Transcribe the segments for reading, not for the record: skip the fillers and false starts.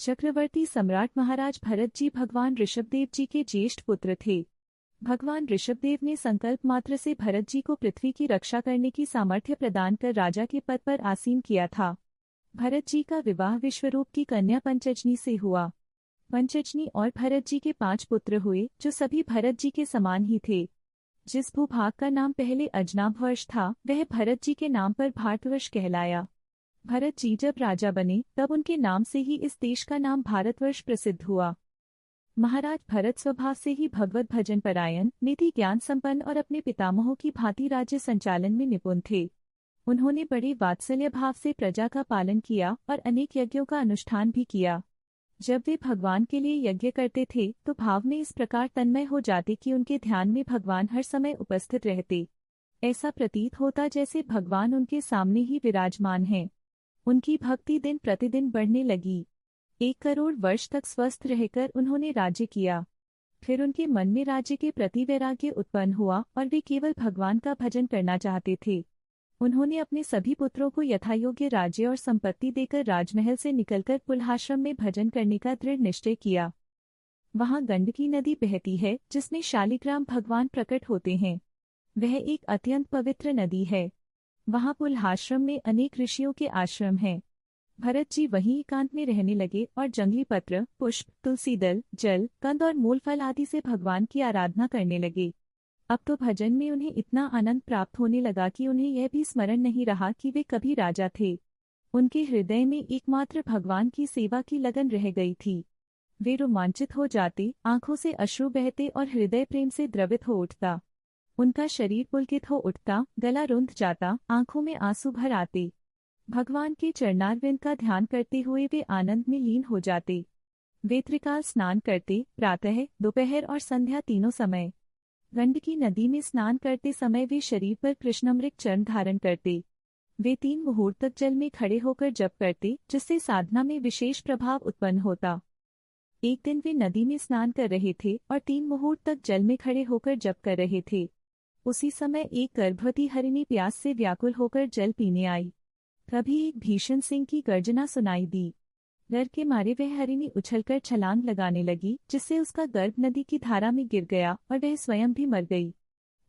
चक्रवर्ती सम्राट महाराज भरत जी भगवान ऋषभदेव जी के ज्येष्ठ पुत्र थे। भगवान ऋषभदेव ने संकल्प मात्र से भरत जी को पृथ्वी की रक्षा करने की सामर्थ्य प्रदान कर राजा के पद पर आसीन किया था। भरत जी का विवाह विश्वरूप की कन्या पंचजनी से हुआ। पंचजनी और भरत जी के 5 पुत्र हुए, जो सभी भरत जी के समान ही थे। जिस भूभाग का नाम पहले अजनाभवर्ष था, वह भरत जी के नाम पर भारतवर्ष कहलाया। भरत जी जब राजा बने, तब उनके नाम से ही इस देश का नाम भारतवर्ष प्रसिद्ध हुआ। महाराज भरत स्वभाव से ही भगवत भजन परायण, नीति ज्ञान संपन्न और अपने पितामहों की भांति राज्य संचालन में निपुण थे। उन्होंने बड़े वात्सल्य भाव से प्रजा का पालन किया और अनेक यज्ञों का अनुष्ठान भी किया। जब वे भगवान के लिए यज्ञ करते थे, तो भाव में इस प्रकार तन्मय हो जाते कि उनके ध्यान में भगवान हर समय उपस्थित रहते। ऐसा प्रतीत होता जैसे भगवान उनके सामने ही विराजमान हैं। उनकी भक्ति दिन प्रतिदिन बढ़ने लगी। 1 करोड़ वर्ष तक स्वस्थ रहकर उन्होंने राज्य किया। फिर उनके मन में राज्य के प्रति वैराग्य उत्पन्न हुआ और वे केवल भगवान का भजन करना चाहते थे। उन्होंने अपने सभी पुत्रों को यथायोग्य राज्य और संपत्ति देकर राजमहल से निकलकर पुलहाश्रम में भजन करने का दृढ़ निश्चय किया। वहां गंडकी नदी बहती है, जिसमें शालिग्राम भगवान प्रकट होते हैं। वह एक अत्यंत पवित्र नदी है। वहां पुलहाश्रम में अनेक ऋषियों के आश्रम हैं। भरत जी वहीं एकांत में रहने लगे और जंगली पत्र, पुष्प, तुलसी दल, जल, कंद और मूल फल आदि से भगवान की आराधना करने लगे। अब तो भजन में उन्हें इतना आनंद प्राप्त होने लगा कि उन्हें यह भी स्मरण नहीं रहा कि वे कभी राजा थे। उनके हृदय में एकमात्र भगवान की सेवा की लगन रह गई थी। वे रोमांचित हो जाते, आंखों से अश्रु बहते और हृदय प्रेम से द्रवित हो उठता। उनका शरीर पुलकित हो उठता, गला रुंध जाता, आंखों में आंसू भर आते। भगवान के चरणारविंद का ध्यान करते हुए वे आनंद में लीन हो जाते। वे त्रिकाल स्नान करते, प्रातः, दोपहर और संध्या तीनों समय। गंडकी नदी में स्नान करते समय वे शरीर पर कृष्णामृत चरण धारण करते। वे 3 मुहूर्त तक जल में खड़े होकर जप करते, जिससे साधना में विशेष प्रभाव उत्पन्न होता। एक दिन वे नदी में स्नान कर रहे थे और 3 मुहूर्त तक जल में खड़े होकर जप कर रहे थे। उसी समय एक गर्भवती हरिणी प्यास से व्याकुल होकर जल पीने आई। तभी एक भीषण सिंह की गर्जना सुनाई दी। डर के मारे वह हरिणी उछलकर छलांग लगाने लगी, जिससे उसका गर्भ नदी की धारा में गिर गया और वह स्वयं भी मर गई।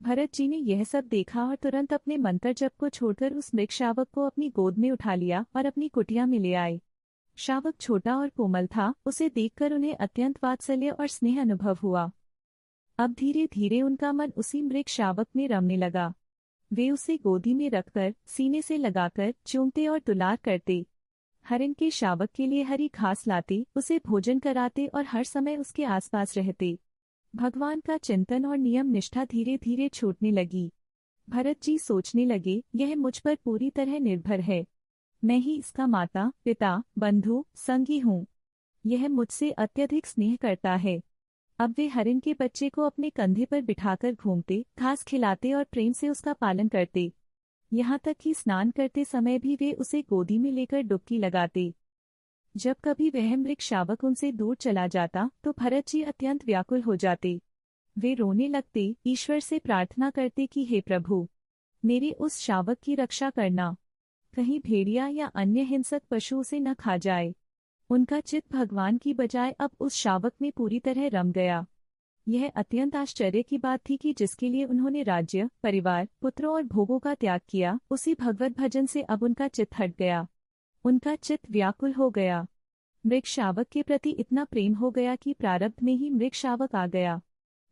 भरत जी ने यह सब देखा और तुरंत अपने मंत्र जप को छोड़कर उस मृग शावक को अपनी गोद में उठा लिया और अपनी कुटिया में ले आए। शावक छोटा और कोमल था, उसे देखकर उन्हें अत्यंत वात्सल्य और स्नेह अनुभव हुआ। अब धीरे धीरे उनका मन उसी मृग शावक में रमने लगा। वे उसे गोदी में रखकर, सीने से लगाकर चूमते और दुलार करते। हरिण के शावक के लिए हरी घास लाते, उसे भोजन कराते और हर समय उसके आसपास रहते। भगवान का चिंतन और नियम निष्ठा धीरे धीरे छूटने लगी। भरत जी सोचने लगे, यह मुझ पर पूरी तरह निर्भर है। मैं ही इसका माता, पिता, बंधु, संगी हूँ। यह मुझसे अत्यधिक स्नेह करता है। अब वे हरिण के बच्चे को अपने कंधे पर बिठाकर घूमते, घास खिलाते और प्रेम से उसका पालन करते। यहाँ तक कि स्नान करते समय भी वे उसे गोदी में लेकर डुबकी लगाते। जब कभी वह मृग शावक उनसे दूर चला जाता, तो भरत जी अत्यंत व्याकुल हो जाते। वे रोने लगते, ईश्वर से प्रार्थना करते कि हे प्रभु, मेरे उस शावक की रक्षा करना। कहीं भेड़िया या अन्य हिंसक पशु उसे न खा जाए। उनका चित्त भगवान की बजाय अब उस शावक में पूरी तरह रम गया। यह अत्यंत आश्चर्य की बात थी कि जिसके लिए उन्होंने राज्य, परिवार, पुत्रों और भोगों का त्याग किया, उसी भगवत भजन से अब उनका चित्त हट गया। उनका चित्त व्याकुल हो गया। मृग शावक के प्रति इतना प्रेम हो गया कि प्रारब्ध में ही मृग शावक आ गया।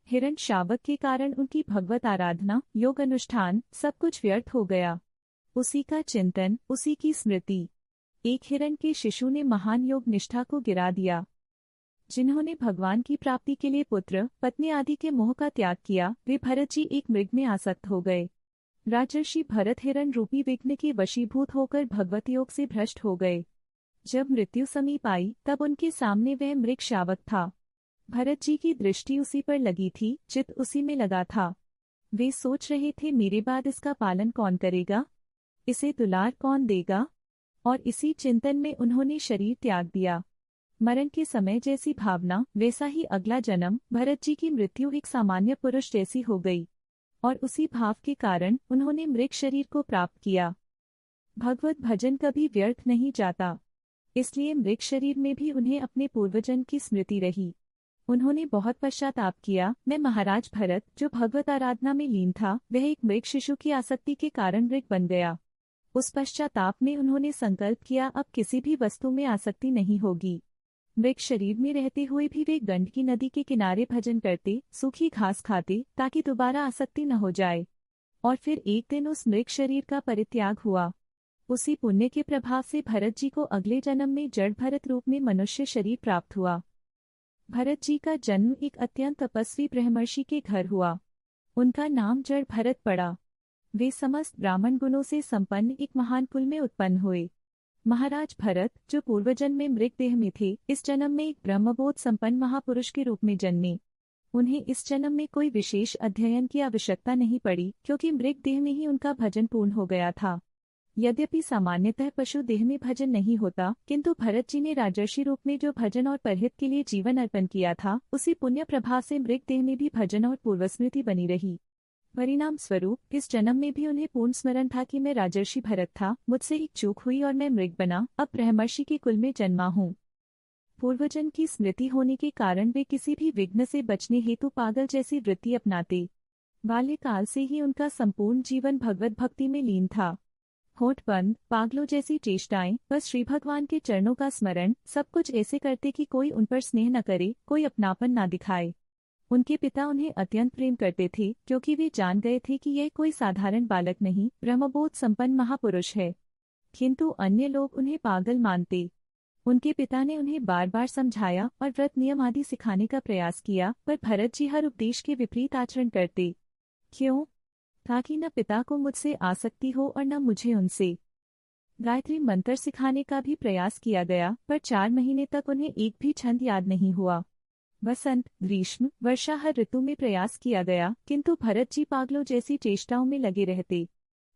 हिरण शावक के कारण उनकी भगवत आराधना, योग अनुष्ठान सब कुछ व्यर्थ हो गया। उसी का चिंतन, उसी की स्मृति। एक हिरण के शिशु ने महान योग निष्ठा को गिरा दिया। जिन्होंने भगवान की प्राप्ति के लिए पुत्र, पत्नी आदि के मोह का त्याग किया, वे भरत जी एक मृग में आसक्त हो गए। राजर्षि भरत हिरण रूपी विघ्न के वशीभूत होकर भगवत योग से भ्रष्ट हो गए। जब मृत्यु समीप आई, तब उनके सामने वह मृग शावक था। भरत जी की दृष्टि उसी पर लगी थी, चित्त उसी में लगा था। वे सोच रहे थे, मेरे बाद इसका पालन कौन करेगा, इसे दुलार कौन देगा। और इसी चिंतन में उन्होंने शरीर त्याग दिया। मरण के समय जैसी भावना, वैसा ही अगला जन्म। भरत जी की मृत्यु एक सामान्य पुरुष जैसी हो गई और उसी भाव के कारण उन्होंने मृग शरीर को प्राप्त किया। भगवत भजन कभी व्यर्थ नहीं जाता। इसलिए मृग शरीर में भी उन्हें अपने पूर्वजन्म की स्मृति रही। उन्होंने बहुत पश्चाताप किया। मैं महाराज भरत, जो भगवत आराधना में लीन था, वह एक मृग शिशु की आसक्ति के कारण मृग बन गया। उस पश्चाताप में उन्होंने संकल्प किया, अब किसी भी वस्तु में आसक्ति नहीं होगी। मृग शरीर में रहते हुए भी वे गंडकी नदी के किनारे भजन करते, सूखी घास खाते, ताकि दोबारा आसक्ति न हो जाए। और फिर एक दिन उस मृग शरीर का परित्याग हुआ। उसी पुण्य के प्रभाव से भरत जी को अगले जन्म में जड़ भरत रूप में मनुष्य शरीर प्राप्त हुआ। भरत जी का जन्म एक अत्यंत तपस्वी ब्रह्मर्षि के घर हुआ। उनका नाम जड़ भरत पड़ा। वे समस्त ब्राह्मण गुणों से संपन्न एक महान कुल में उत्पन्न हुए। महाराज भरत, जो पूर्वजन्म में मृग देह में थे, इस जन्म में एक ब्रह्मबोध संपन्न महापुरुष के रूप में जन्मे। उन्हें इस जन्म में कोई विशेष अध्ययन की आवश्यकता नहीं पड़ी, क्योंकि मृग देह में ही उनका भजन पूर्ण हो गया था। यद्यपि सामान्यतः पशु देह में भजन नहीं होता, किंतु भरत जी ने राजर्षि रूप में जो भजन और परहित के लिए जीवन अर्पण किया था, उसी पुण्य प्रभाव से मृग देह में भी भजन और पूर्वस्मृति बनी रही। परिणाम स्वरूप इस जन्म में भी उन्हें पूर्ण स्मरण था कि मैं राजर्षि भरत था, मुझसे एक चूक हुई और मैं मृग बना, अब ब्रह्मर्षि के कुल में जन्मा हूँ। पूर्वजन्म की स्मृति होने के कारण वे किसी भी विघ्न से बचने हेतु पागल जैसी वृत्ति अपनाते। बाल्यकाल से ही उनका संपूर्ण जीवन भगवत भक्ति में लीन था। होठ बंद, पागलों जैसी चेष्टाएं, बस श्री भगवान के चरणों का स्मरण, सब कुछ ऐसे करते कि कोई उन पर स्नेह न करे, कोई अपनापन न दिखाए। उनके पिता उन्हें अत्यंत प्रेम करते थे, क्योंकि वे जान गए थे कि यह कोई साधारण बालक नहीं, ब्रह्मबोध संपन्न महापुरुष है। किंतु अन्य लोग उन्हें पागल मानते। उनके पिता ने उन्हें बार बार समझाया और व्रत नियम आदि सिखाने का प्रयास किया, पर भरत जी हर उपदेश के विपरीत आचरण करते। क्यों? ताकि न पिता को मुझसे आसक्ति हो और न मुझे उनसे। गायत्री मंत्र सिखाने का भी प्रयास किया गया, पर 4 महीने तक उन्हें एक भी छंद याद नहीं हुआ। वसंत, ग्रीष्म, वर्षा हर ऋतु में प्रयास किया गया, किंतु भरत जी पागलों जैसी चेष्टाओं में लगे रहते।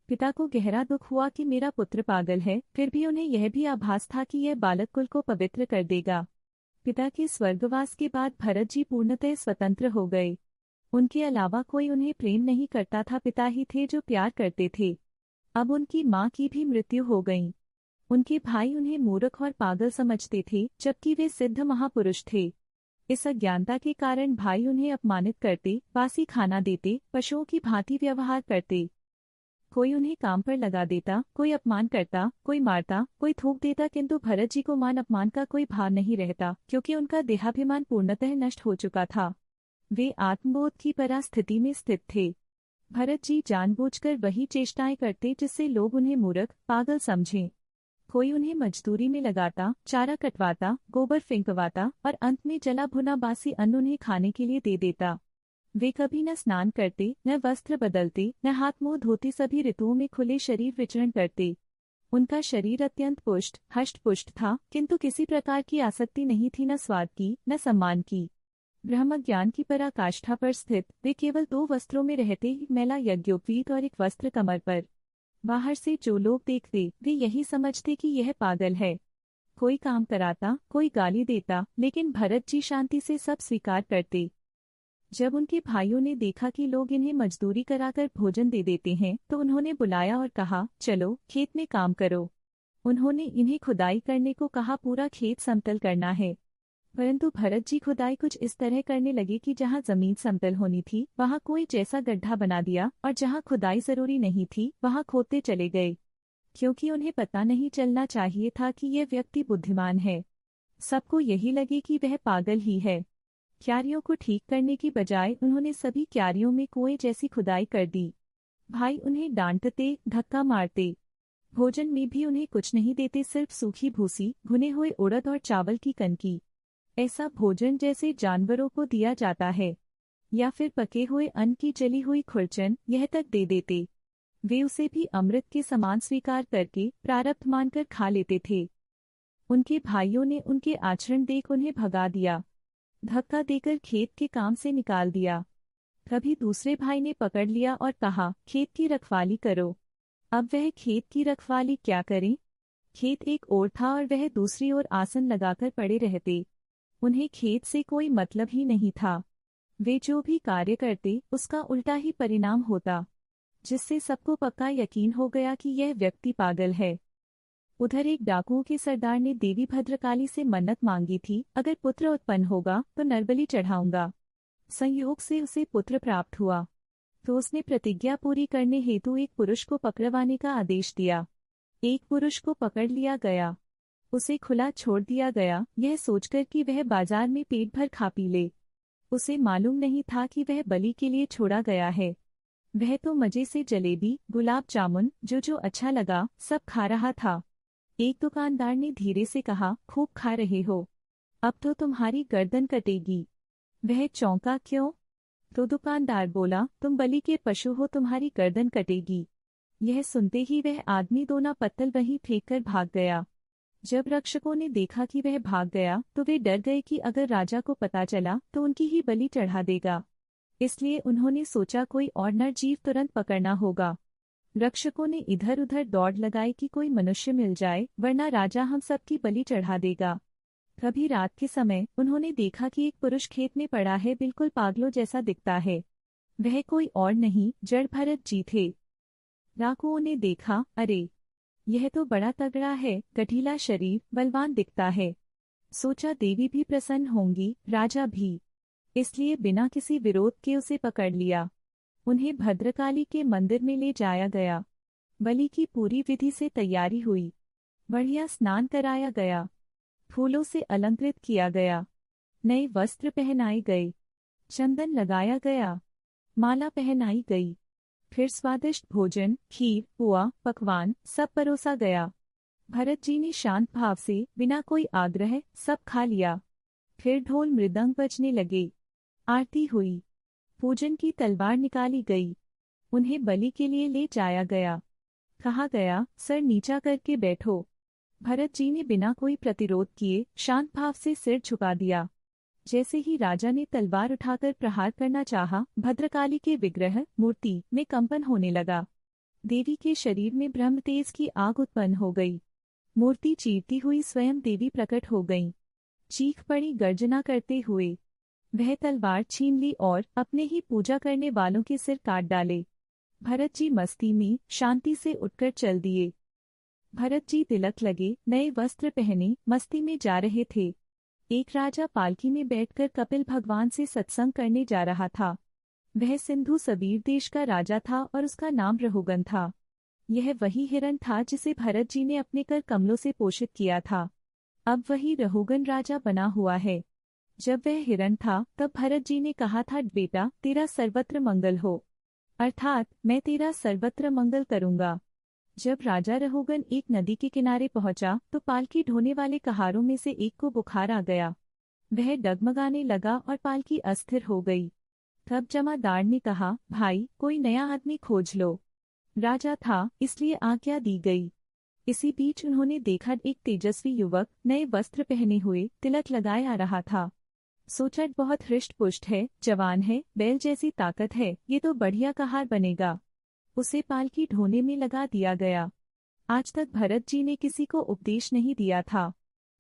पिता को गहरा दुख हुआ कि मेरा पुत्र पागल है, फिर भी उन्हें यह भी आभास था कि यह बालक कुल को पवित्र कर देगा। पिता के स्वर्गवास के बाद भरत जी पूर्णतः स्वतंत्र हो गए। उनके अलावा कोई उन्हें प्रेम नहीं करता था, पिता ही थे जो प्यार करते थे। अब उनकी माँ की भी मृत्यु हो गई। उनके भाई उन्हें मूर्ख और पागल समझते थे, जबकि वे सिद्ध महापुरुष थे। इस अज्ञानता के कारण भाई उन्हें अपमानित करते, बासी खाना देते, पशुओं की भांति व्यवहार करते। कोई उन्हें काम पर लगा देता, कोई अपमान करता, कोई मारता, कोई थूक देता, किंतु भरत जी को मान अपमान का कोई भार नहीं रहता, क्योंकि उनका देहाभिमान पूर्णतः नष्ट हो चुका था। वे आत्मबोध की परास्थिति में स्थित थे। भरत जी जानबूझकर वही चेष्टाएं करते जिससे लोग उन्हें मूर्ख, पागल समझें। कोई उन्हें मजदूरी में लगाता, चारा कटवाता, गोबर फेंकवाता और अंत में जला भुना बासी अन्न उन्हें खाने के लिए दे देता। वे कभी न स्नान करते, न वस्त्र बदलते, न हाथ मुंह धोते, सभी ऋतुओं में खुले शरीर विचरण करते। उनका शरीर अत्यंत पुष्ट, हष्ट-पुष्ट था, किंतु किसी प्रकार की आसक्ति नहीं थी, न स्वाद की, न सम्मान की। ब्रह्म ज्ञान की पराकाष्ठा पर स्थित वे केवल 2 वस्त्रों में रहते, ही मैला यज्ञोपवीत और एक वस्त्र कमर पर। बाहर से जो लोग देखते, वे यही समझते कि यह पागल है। कोई काम कराता, कोई गाली देता, लेकिन भरत जी शांति से सब स्वीकार करते। जब उनके भाइयों ने देखा कि लोग इन्हें मजदूरी कराकर भोजन दे देते हैं, तो उन्होंने बुलाया और कहा, चलो खेत में काम करो। उन्होंने इन्हें खुदाई करने को कहा, पूरा खेत समतल करना है। परंतु भरत जी खुदाई कुछ इस तरह करने लगे कि जहां जमीन समतल होनी थी, वहां कोई जैसा गड्ढा बना दिया, और जहां खुदाई जरूरी नहीं थी, वहां खोदते चले गए। क्योंकि उन्हें पता नहीं चलना चाहिए था कि यह व्यक्ति बुद्धिमान है। सबको यही लगे कि वह पागल ही है। क्यारियों को ठीक करने की बजाय उन्होंने सभी क्यारियों में कुएं जैसी खुदाई कर दी। भाई उन्हें डांटते, धक्का मारते। भोजन में भी उन्हें कुछ नहीं देते, सिर्फ सूखी भूसी, भुने हुए उड़द और चावल की कनकी। ऐसा भोजन जैसे जानवरों को दिया जाता है, या फिर पके हुए अन्न की जली हुई खुरचन, यह तक दे देते। वे उसे भी अमृत के समान स्वीकार करके प्रारब्ध मानकर खा लेते थे। उनके भाइयों ने उनके आचरण देख उन्हें भगा दिया, धक्का देकर खेत के काम से निकाल दिया। कभी दूसरे भाई ने पकड़ लिया और कहा, खेत की रखवाली करो। अब वह खेत की रखवाली क्या करें? खेत एक ओर था और वह दूसरी ओर आसन लगाकर पड़े रहते। उन्हें खेत से कोई मतलब ही नहीं था। वे जो भी कार्य करते, उसका उल्टा ही परिणाम होता, जिससे सबको पक्का यकीन हो गया कि यह व्यक्ति पागल है। उधर एक डाकुओं के सरदार ने देवी भद्रकाली से मन्नत मांगी थी, अगर पुत्र उत्पन्न होगा तो नरबलि चढ़ाऊंगा। संयोग से उसे पुत्र प्राप्त हुआ, तो उसने प्रतिज्ञा पूरी करने हेतु एक पुरुष को पकड़वाने का आदेश दिया। एक पुरुष को पकड़ लिया गया, उसे खुला छोड़ दिया गया, यह सोचकर कि वह बाजार में पेट भर खा पी ले। उसे मालूम नहीं था कि वह बलि के लिए छोड़ा गया है। वह तो मजे से जलेबी, गुलाब जामुन, जो अच्छा लगा सब खा रहा था। एक दुकानदार ने धीरे से कहा, खूब खा रहे हो, अब तो तुम्हारी गर्दन कटेगी। वह चौंका, क्यों? तो दुकानदार बोला, तुम बलि के पशु हो, तुम्हारी गर्दन कटेगी। यह सुनते ही वह आदमी दोना पत्तल वहीं फेंक कर भाग गया। जब रक्षकों ने देखा कि वह भाग गया तो वे डर गए कि अगर राजा को पता चला तो उनकी ही बलि चढ़ा देगा। इसलिए उन्होंने सोचा कोई और नर जीव तुरंत पकड़ना होगा। रक्षकों ने इधर उधर दौड़ लगाई कि कोई मनुष्य मिल जाए, वरना राजा हम सबकी बलि चढ़ा देगा। कभी रात के समय उन्होंने देखा कि एक पुरुष खेत में पड़ा है, बिल्कुल पागलों जैसा दिखता है। वह कोई और नहीं, जड़ भरत जी थे। डाकुओं ने देखा, अरे यह तो बड़ा तगड़ा है, गठीला शरीर, बलवान दिखता है। सोचा देवी भी प्रसन्न होंगी, राजा भी। इसलिए बिना किसी विरोध के उसे पकड़ लिया। उन्हें भद्रकाली के मंदिर में ले जाया गया। बलि की पूरी विधि से तैयारी हुई। बढ़िया स्नान कराया गया, फूलों से अलंकृत किया गया, नए वस्त्र पहनाए गए, चंदन लगाया गया, माला पहनाई गई। फिर स्वादिष्ट भोजन, खीर, पुआ, पकवान सब परोसा गया। भरत जी ने शांत भाव से बिना कोई आग्रह सब खा लिया। फिर ढोल मृदंग बजने लगे, आरती हुई, पूजन की तलवार निकाली गई। उन्हें बलि के लिए ले जाया गया। कहा गया, सर नीचा करके बैठो। भरत जी ने बिना कोई प्रतिरोध किए शांत भाव से सिर झुका दिया। जैसे ही राजा ने तलवार उठाकर प्रहार करना चाहा, भद्रकाली के विग्रह मूर्ति में कंपन होने लगा। देवी के शरीर में ब्रह्म तेज की आग उत्पन्न हो गई। मूर्ति चीरती हुई स्वयं देवी प्रकट हो गईं। चीख पड़ी गर्जना करते हुए। वह तलवार छीन ली और अपने ही पूजा करने वालों के सिर काट डाले। भरत जी मस्ती में शांति से उठकर चल दिए। भरत जी तिलक लगे, नए वस्त्र पहने मस्ती में जा रहे थे। एक राजा पालकी में बैठकर कपिल भगवान से सत्संग करने जा रहा था। वह सिंधु सबीर देश का राजा था और उसका नाम रहुगन था। यह वही हिरण था जिसे भरत जी ने अपने कर कमलों से पोषित किया था। अब वही रहुगन राजा बना हुआ है। जब वह हिरण था तब भरत जी ने कहा था, बेटा तेरा सर्वत्र मंगल हो, अर्थात मैं तेरा सर्वत्र मंगल करूंगा। जब राजा रहुगन एक नदी के किनारे पहुंचा तो पालकी ढोने वाले कहारों में से एक को बुखार आ गया। वह डगमगाने लगा और पालकी अस्थिर हो गई। तब जमादार ने कहा, भाई कोई नया आदमी खोज लो। राजा था इसलिए आज्ञा दी गई। इसी बीच उन्होंने देखा एक तेजस्वी युवक नए वस्त्र पहने हुए तिलक लगाए आ रहा था। सोचा बहुत हृष्ट पुष्ट है, जवान है, बैल जैसी ताकत है, ये तो बढ़िया कहार बनेगा। उसे पालकी ढोने में लगा दिया गया। आज तक भरत जी ने किसी को उपदेश नहीं दिया था।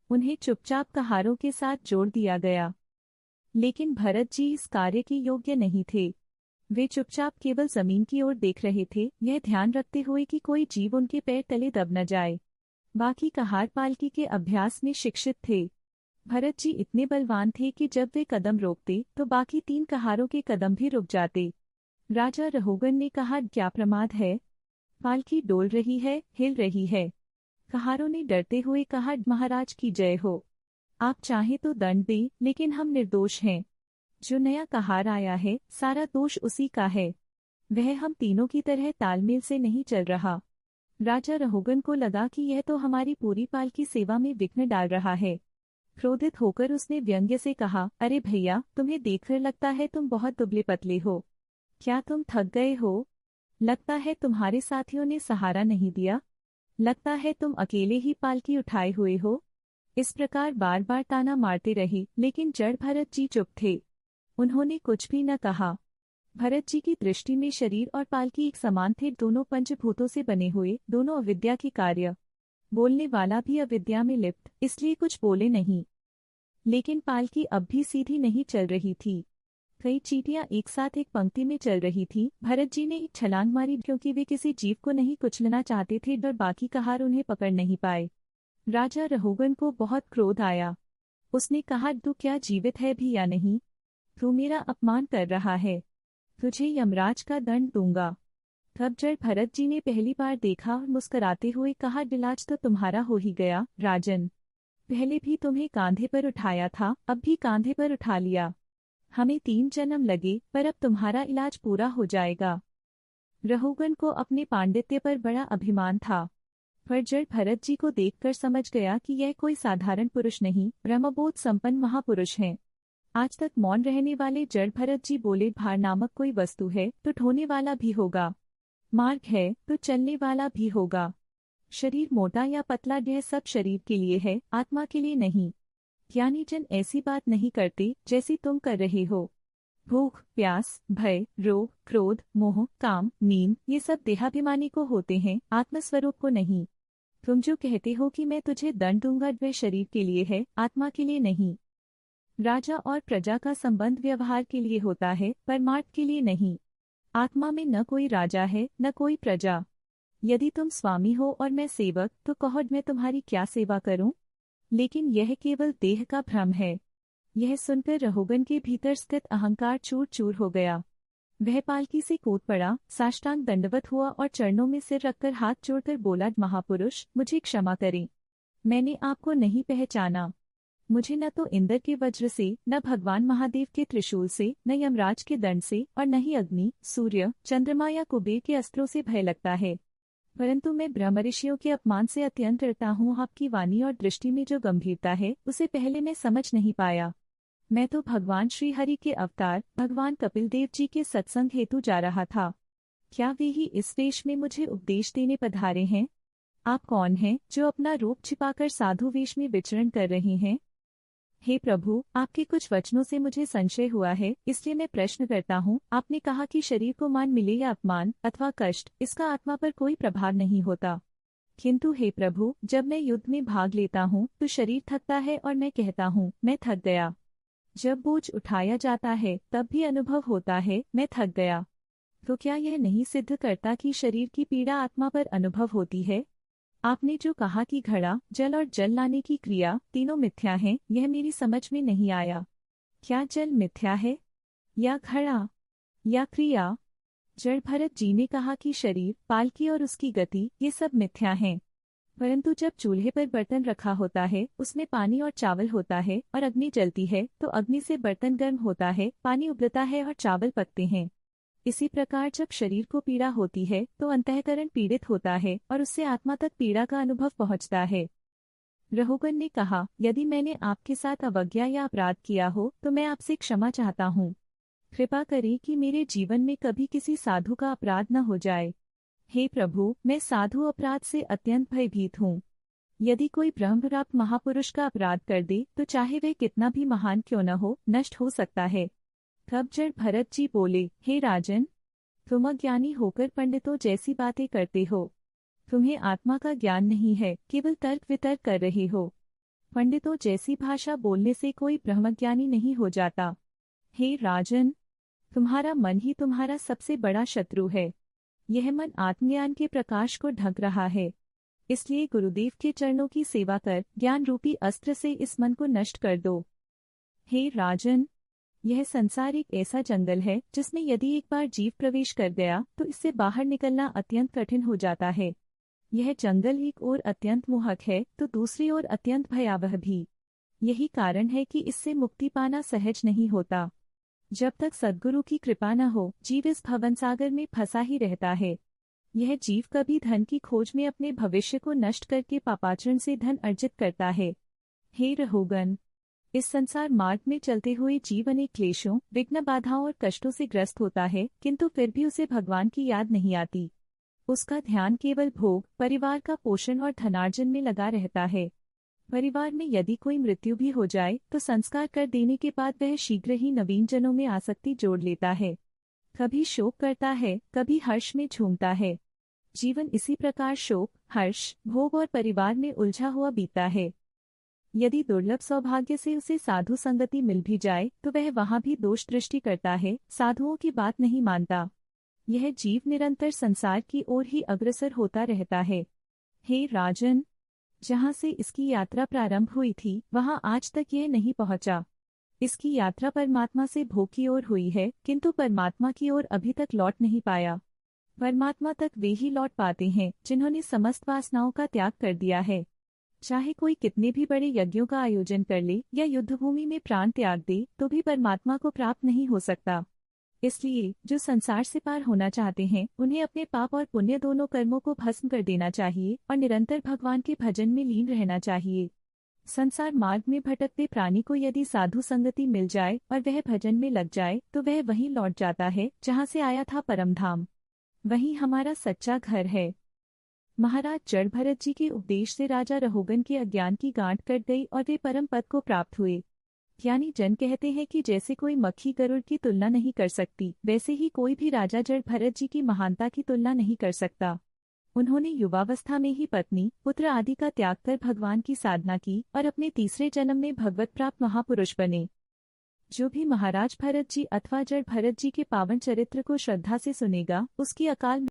उन्हें चुपचाप कहारों के साथ जोड़ दिया गया। लेकिन भरत जी इस कार्य के योग्य नहीं थे। वे चुपचाप केवल जमीन की ओर देख रहे थे, यह ध्यान रखते हुए कि कोई जीव उनके पैर तले दब न जाए। बाकी कहार पालकी के अभ्यास में शिक्षित थे। भरत जी इतने बलवान थे कि जब वे कदम रोकते तो बाकी 3 कहारों के कदम भी रुक जाते। राजा रहुगन ने कहा, क्या प्रमाद है? पालकी डोल रही है, हिल रही है। कहारों ने डरते हुए कहा, महाराज की जय हो। आप चाहें तो दंड दें, लेकिन हम निर्दोष हैं। जो नया कहार आया है सारा दोष उसी का है। वह हम तीनों की तरह तालमेल से नहीं चल रहा। राजा रहुगन को लगा कि यह तो हमारी पूरी पाल की सेवा में विघ्न डाल रहा है। क्रोधित होकर उसने व्यंग्य से कहा, अरे भैया, तुम्हें देखकर लगता है तुम बहुत दुबले पतले हो। क्या तुम थक गए हो? लगता है तुम्हारे साथियों ने सहारा नहीं दिया। लगता है तुम अकेले ही पालकी उठाए हुए हो। इस प्रकार बार बार ताना मारते रहे, लेकिन जड़ भरत जी चुप थे। उन्होंने कुछ भी न कहा। भरत जी की दृष्टि में शरीर और पालकी एक समान थे, दोनों पंचभूतों से बने हुए, दोनों अविद्या के कार्य। बोलने वाला भी अविद्या में लिप्त, इसलिए कुछ बोले नहीं। लेकिन पालकी अब भी सीधी नहीं चल रही थी। कई चींटियां एक साथ एक पंक्ति में चल रही थीं। भरत जी ने एक छलांग मारी क्योंकि वे किसी जीव को नहीं कुचलना चाहते थे और बाकी का हार उन्हें पकड़ नहीं पाए। राजा रहुगन को बहुत क्रोध आया। उसने कहा, तू क्या जीवित है भी या नहीं? तू मेरा अपमान कर रहा है। तुझे यमराज का दंड दूंगा। तब जब भरत जी ने पहली बार देखा और मुस्कुराते हुए कहा, इलाज तो तुम्हारा हो ही गया राजन। पहले भी तुम्हें कांधे पर उठाया था, अब भी कांधे पर उठा लिया। हमें 3 जन्म लगे पर अब तुम्हारा इलाज पूरा हो जाएगा। रहुगन को अपने पांडित्य पर बड़ा अभिमान था, पर जड़ भरत जी को देखकर समझ गया कि यह कोई साधारण पुरुष नहीं, ब्रह्मबोध संपन्न महापुरुष हैं। आज तक मौन रहने वाले जड़ भरत जी बोले, भार नामक कोई वस्तु है तो ढोने वाला भी होगा, मार्ग है तो चलने वाला भी होगा। शरीर मोटा या पतला यह सब शरीर के लिए है, आत्मा के लिए नहीं। ज्ञानी जन ऐसी बात नहीं करते जैसी तुम कर रहे हो। भूख, प्यास, भय, रोग, क्रोध, मोह, काम, नींद ये सब देहाभिमानी को होते हैं, आत्मस्वरूप को नहीं। तुम जो कहते हो कि मैं तुझे दंड दूंगा, वह शरीर के लिए है, आत्मा के लिए नहीं। राजा और प्रजा का संबंध व्यवहार के लिए होता है, परमार्थ के लिए नहीं। आत्मा में न कोई राजा है न कोई प्रजा। यदि तुम स्वामी हो और मैं सेवक, तो कहो मैं तुम्हारी क्या सेवा करूं? लेकिन यह केवल देह का भ्रम है। यह सुनकर रहुगन के भीतर स्थित अहंकार चूर चूर हो गया। वह पालकी से कूद पड़ा, साष्टांग दंडवत हुआ और चरणों में सिर रखकर हाथ जोड़कर बोला, महापुरुष मुझे क्षमा करें, मैंने आपको नहीं पहचाना। मुझे न तो इंद्र के वज्र से, न भगवान महादेव के त्रिशूल से, न यमराज के दंड से और न ही अग्नि, सूर्य, चंद्रमा या कुबेर के अस्त्रों से भय लगता है, परंतु मैं ब्रह्म ऋषियों के अपमान से अत्यंत डरता हूँ। आपकी वाणी और दृष्टि में जो गंभीरता है उसे पहले मैं समझ नहीं पाया। मैं तो भगवान श्री हरि के अवतार भगवान कपिल देव जी के सत्संग हेतु जा रहा था। क्या वे ही इस वेश में मुझे उपदेश देने पधारे हैं? आप कौन हैं जो अपना रूप छिपाकर साधु वेश में विचरण कर रहे हैं? हे प्रभु, आपके कुछ वचनों से मुझे संशय हुआ है, इसलिए मैं प्रश्न करता हूँ। आपने कहा कि शरीर को मान मिले या अपमान अथवा कष्ट, इसका आत्मा पर कोई प्रभाव नहीं होता। किंतु हे प्रभु, जब मैं युद्ध में भाग लेता हूँ तो शरीर थकता है और मैं कहता हूँ मैं थक गया। जब बोझ उठाया जाता है तब भी अनुभव होता है मैं थक गया। तो क्या यह नहीं सिद्ध करता कि शरीर की पीड़ा आत्मा पर अनुभव होती है? आपने जो कहा कि घड़ा, जल और जल लाने की क्रिया तीनों मिथ्या हैं, यह मेरी समझ में नहीं आया। क्या जल मिथ्या है या घड़ा या क्रिया? जड़ भरत जी ने कहा कि शरीर, पालकी और उसकी गति ये सब मिथ्या हैं, परंतु जब चूल्हे पर बर्तन रखा होता है, उसमें पानी और चावल होता है और अग्नि जलती है, तो अग्नि से बर्तन गर्म होता है, पानी उबलता है और चावल पकते हैं। इसी प्रकार जब शरीर को पीड़ा होती है तो अंतःकरण पीड़ित होता है और उससे आत्मा तक पीड़ा का अनुभव पहुंचता है। रहुगन ने कहा, यदि मैंने आपके साथ अवज्ञा या अपराध किया हो तो मैं आपसे क्षमा चाहता हूँ। कृपा करें कि मेरे जीवन में कभी किसी साधु का अपराध न हो जाए। हे प्रभु, मैं साधु अपराध से अत्यंत भयभीत हूँ। यदि कोई ब्रह्मप्राप्त महापुरुष का अपराध कर दे तो चाहे वह कितना भी महान क्यों न हो, नष्ट हो सकता है। तब जड़ भरत जी बोले, हे राजन, तुम अज्ञानी होकर पंडितों जैसी बातें करते हो। तुम्हें आत्मा का ज्ञान नहीं है, केवल तर्क वितर्क कर रहे हो। पंडितों जैसी भाषा बोलने से कोई ब्रह्मज्ञानी नहीं हो जाता। हे राजन, तुम्हारा मन ही तुम्हारा सबसे बड़ा शत्रु है। यह मन आत्मज्ञान के प्रकाश को ढक रहा है। इसलिए गुरुदेव के चरणों की सेवा कर ज्ञान रूपी अस्त्र से इस मन को नष्ट कर दो। हे राजन, यह संसार एक ऐसा जंगल है जिसमें यदि एक बार जीव प्रवेश कर गया तो इससे बाहर निकलना अत्यंत कठिन हो जाता है। यह जंगल एक ओर अत्यंत मोहक है तो दूसरी ओर अत्यंत भयावह भी। यही कारण है कि इससे मुक्ति पाना सहज नहीं होता। जब तक सद्गुरु की कृपा न हो, जीव इस भवन सागर में फंसा ही रहता है। यह जीव कभी धन की खोज में अपने भविष्य को नष्ट करके पापाचरण से धन अर्जित करता है। हे रहुगन, इस संसार मार्ग में चलते हुए जीव अनेक क्लेशों, विघ्न बाधाओं और कष्टों से ग्रस्त होता है, किंतु फिर भी उसे भगवान की याद नहीं आती। उसका ध्यान केवल भोग, परिवार का पोषण और धनार्जन में लगा रहता है। परिवार में यदि कोई मृत्यु भी हो जाए तो संस्कार कर देने के बाद वह शीघ्र ही नवीन जनों में आसक्ति जोड़ लेता है। कभी शोक करता है, कभी हर्ष में झूमता है। जीवन इसी प्रकार शोक, हर्ष, भोग और परिवार में उलझा हुआ बीतता है। यदि दुर्लभ सौभाग्य से उसे साधु संगति मिल भी जाए तो वह वहां भी दोष दृष्टि करता है, साधुओं की बात नहीं मानता। यह जीव निरंतर संसार की ओर ही अग्रसर होता रहता है। हे राजन, जहाँ से इसकी यात्रा प्रारंभ हुई थी वहाँ आज तक यह नहीं पहुँचा। इसकी यात्रा परमात्मा से भोग की ओर हुई है, किंतु परमात्मा की ओर अभी तक लौट नहीं पाया। परमात्मा तक वे ही लौट पाते हैं जिन्होंने समस्त वासनाओं का त्याग कर दिया है। चाहे कोई कितने भी बड़े यज्ञों का आयोजन कर ले या युद्धभूमि में प्राण त्याग दे तो भी परमात्मा को प्राप्त नहीं हो सकता। इसलिए जो संसार से पार होना चाहते हैं उन्हें अपने पाप और पुण्य दोनों कर्मों को भस्म कर देना चाहिए और निरंतर भगवान के भजन में लीन रहना चाहिए। संसार मार्ग में भटकते प्राणी को यदि साधु संगति मिल जाए और वह भजन में लग जाए तो वह वहीं लौट जाता है जहाँ से आया था, परम धाम। वही हमारा सच्चा घर है। महाराज जड़ भरत जी के उपदेश से राजा रहोगन के अज्ञान की गांठ कट गई और वे परम पद को प्राप्त हुए। ज्ञानी जन कहते हैं कि जैसे कोई मक्खी गरुड़ की तुलना नहीं कर सकती, वैसे ही कोई भी राजा जड़ भरत जी की महानता की तुलना नहीं कर सकता। उन्होंने युवावस्था में ही पत्नी, पुत्र आदि का त्याग कर भगवान की साधना की और अपने तीसरे जन्म में भगवत प्राप्त महापुरुष बने। जो भी महाराज भरत जी अथवा जड़ भरत जी के पावन चरित्र को श्रद्धा से सुनेगा, उसकी अकाल